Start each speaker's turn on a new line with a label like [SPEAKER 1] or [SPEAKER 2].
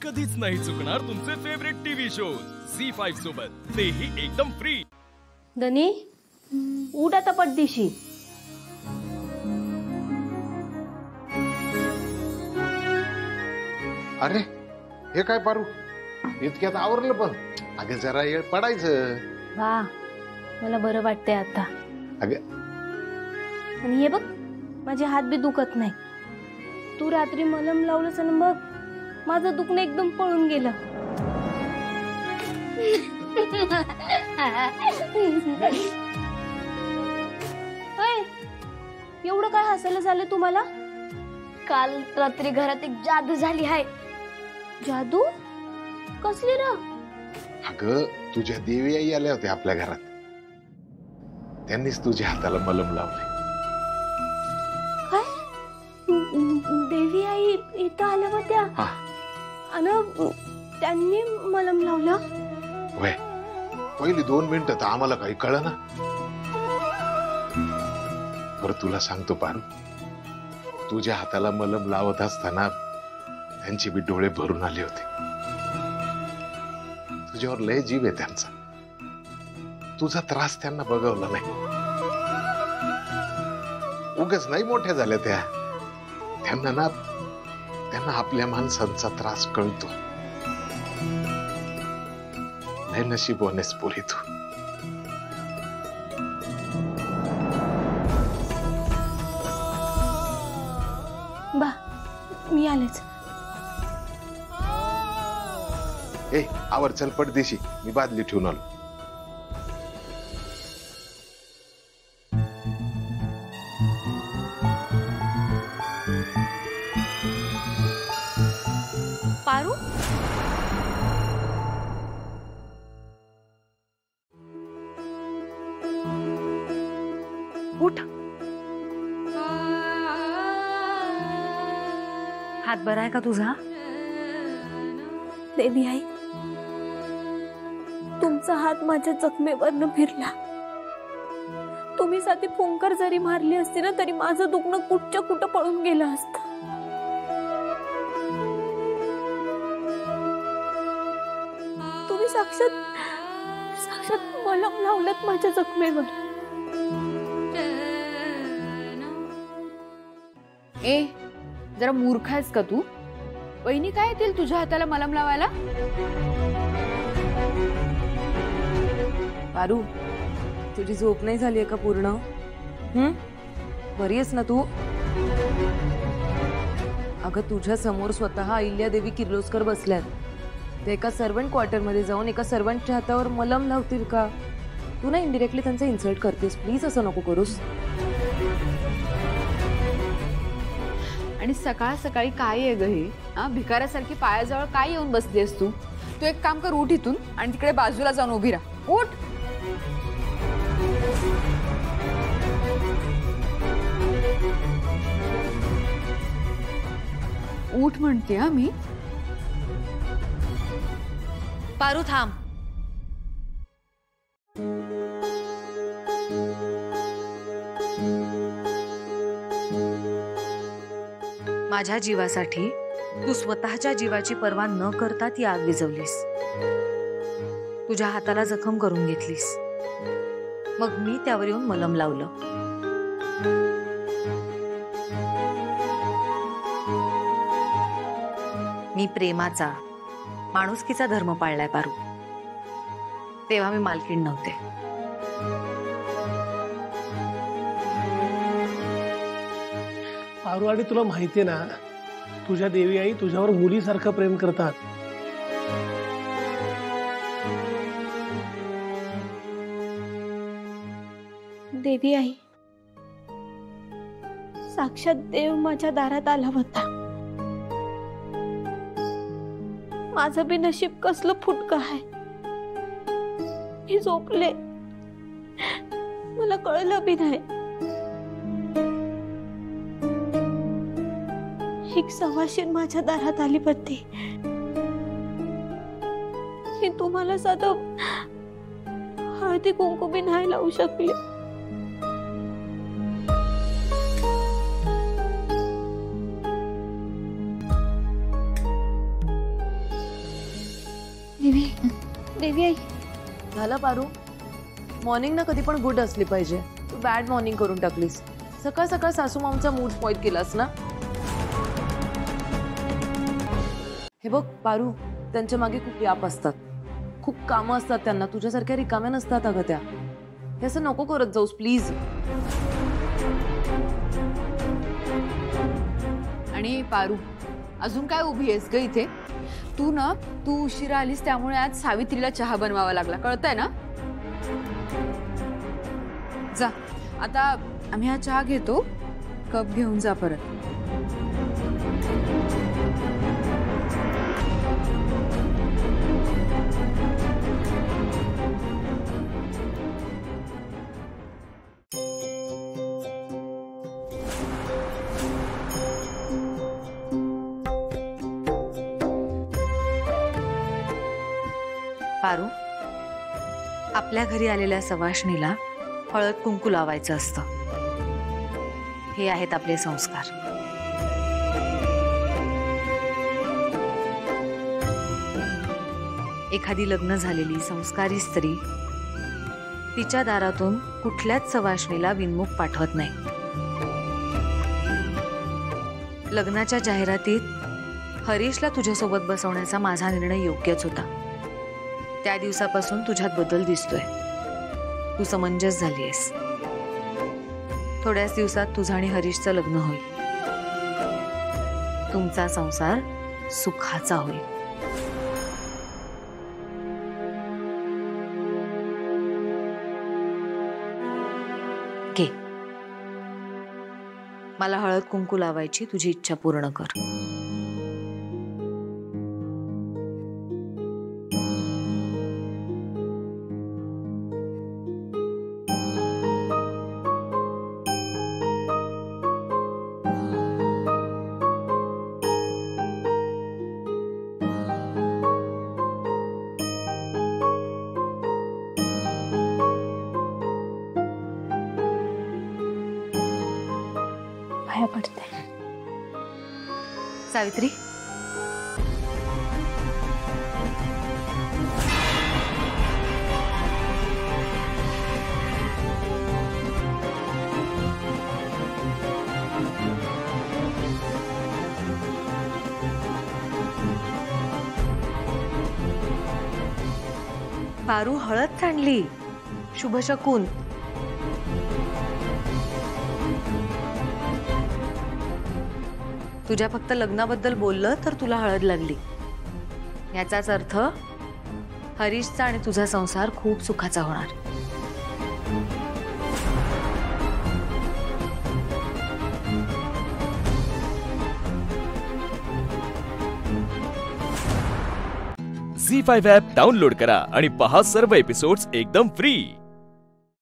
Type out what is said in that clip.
[SPEAKER 1] कधीच नाही चुकणार तुमचे फेवरेट टीव्ही शोज झी5 सोबत, तेही एकदम फ्री।
[SPEAKER 2] धनी उठ आता पटदिशी।
[SPEAKER 3] अरे हे काय पारू, इतक्यात आवरलं पण? अगं जरा येळ पडायचं।
[SPEAKER 2] वा मला बरं वाटतंय आता।
[SPEAKER 3] अगं
[SPEAKER 2] आणि हे बघ माझे हात बी दुखत नाही। तू रात्री मलम लावलंस आणि बघ माझं दुखणं एकदम पळून गेलं। एवढं काय हसायला झालं तुम्हाला? काल रात्री घरात एक जादू झाली आहे। जादू कसली र?
[SPEAKER 3] अगं तुझ्या देवी आई आल्या होत्या आपल्या घरात, त्यांनीच तुझ्या हाताला मलम लावले।
[SPEAKER 2] काय? देवी आई इथं आल्या होत्या आणि त्यांनी मलम लावलं?
[SPEAKER 3] वय पहिली 2 मिनिटं तर आम्हाला काही कळना। बरं तुला सांगतो पारू, तुझ्या हाताला मलम लावत असताना त्यांचे बी डोळे भरून आले होते। तुझ्यावर लय जीव आहे त्यांचा, तुझा त्रास त्यांना बघवला नाही। उगाच नाही मोठ्या झाल्या त्या, त्यांना आपल्या माणसांचा त्रास कळतो। लय नशीबवानेच पोरी तू।
[SPEAKER 2] बा मी आलेच।
[SPEAKER 3] ए आवर चल पडदेशी, मी बादली ठेवून आलो।
[SPEAKER 2] पारू
[SPEAKER 4] उठ। हात बरा आहे का तुझा?
[SPEAKER 2] देवी आई तुमचा हात माझ्या जखमेवरनं फिरला। तुम्ही साधी फुंकर जरी मारली असती ना तरी माझं दुखणं कुठच्या कुठं पळून गेलं असतं। तुम्ही साक्षात मलम लावलत माझ्या जखमेवर।
[SPEAKER 4] ए जरा मूर्ख आहेस का तू? वहिनी काय येतील तुझ्या हाताला मलम लावायला? पारू तुझी झोप नाही झाली आहे का पूर्ण? बरी आहेस ना तू? अगं तुझ्या समोर स्वतः अहिल्यादेवी किर्लोस्कर बसल्यात। ते एका सर्वंट क्वार्टर मध्ये जाऊन एका सर्वंटच्या हातावर मलम लावतील का? तू ना इनडिरेक्टली त्यांचा इन्सल्ट करतेस, प्लीज असं नको करूस। आणि सकाळ सकाळी काय आहे ग हे? भिकाऱ्यासारखी पायाजवळ काय येऊन बसलीस तू? तू एक काम कर, उठ इथून आणि तिकडे बाजूला जाऊन उभी राहा। उठ। उठ म्हणते मी।
[SPEAKER 5] पारू थांब। माझ्या जीवासाठी तू स्वतःच्या जीवाची पर्वा न करता ती आग विझवलीस, तुझ्या हाताला जखम करून घेतलीस, मग मी त्यावर येऊन मलम लावलं। मी प्रेमाचा माणुसकीचा धर्म पाळलाय पारू, तेव्हा मी मालकीण नव्हते।
[SPEAKER 6] पारू आणि तुला माहितीये ना तुझ्या देवी आई तुझ्यावर मुलीसारखं प्रेम करतात।
[SPEAKER 2] देवी आई साक्षात देव माझ्या दारात आला होता। माझं बी नशीब कसलं फुटकं आहे। मी झोपले, मला कळलं बी नाही। एक सवाशीण माझ्या दारात आली होती। मी तुम्हाला साधं हळदी कुंकू बी नाही लावू शकले। देवी देवी आई
[SPEAKER 4] झालं पारू? मॉर्निंग ना कधी पण गुड असली पाहिजे. तू बॅड मॉर्निंग करून टाकलीस. सकाळ सकाळ सासू मामचा मूड स्पॉइल केलास ना. हे बघ पारू, त्यांच्या मागे खूप व्याप असतात, खूप कामं असतात त्यांना. तुझ्यासारख्या रिकाम्या नसतात अगं त्या. हे असं नको करत जाऊस प्लीज.
[SPEAKER 7] आणि पारू, अजून काय उभी आहेस ग इथे? तू उशिरा आलीस त्यामुळे आज सावित्रीला चहा बनवावा लागला, कळतंय ना? जा आता, आम्ही हा चहा घेतो, कप घेऊन जा परत.
[SPEAKER 5] पारू, आपल्या घरी आलेल्या सवाष्णीला हळद कुंकू लावायचं असतं. हे आहेत आपले संस्कार. एखादी लग्न झालेली संस्कारी स्त्री तिच्या दारातून कुठल्याच सवाष्णीला विनमुख पाठवत नाही. लग्नाच्या जाहिरातीत हरीशला तुझ्यासोबत बसवण्याचा माझा निर्णय योग्यच होता. त्या दिवसापासून तुझ्यात बदल दिसतोय. तू समंजस झालीयस. थोड्याच दिवसात तुझं आणि हरीशचं लग्न होईल. तुमचा संसार सुखाचा होईल. घे, मला हळद कुंकू लावायची तुझी इच्छा पूर्ण कर.
[SPEAKER 2] पाया पडते.
[SPEAKER 5] सावित्री, पारू हळद सांडली. शुभशकून. तुझ्या फक्त लग्नाबद्दल बोललं तर तुला हळद लागली. याचाच अर्थ हरीशचा आणि तुझा संसार खूप सुखाचा होणार.
[SPEAKER 1] झी5 ॲप डाउनलोड करा आणि पहा सर्व एपिसोड्स एकदम फ्री.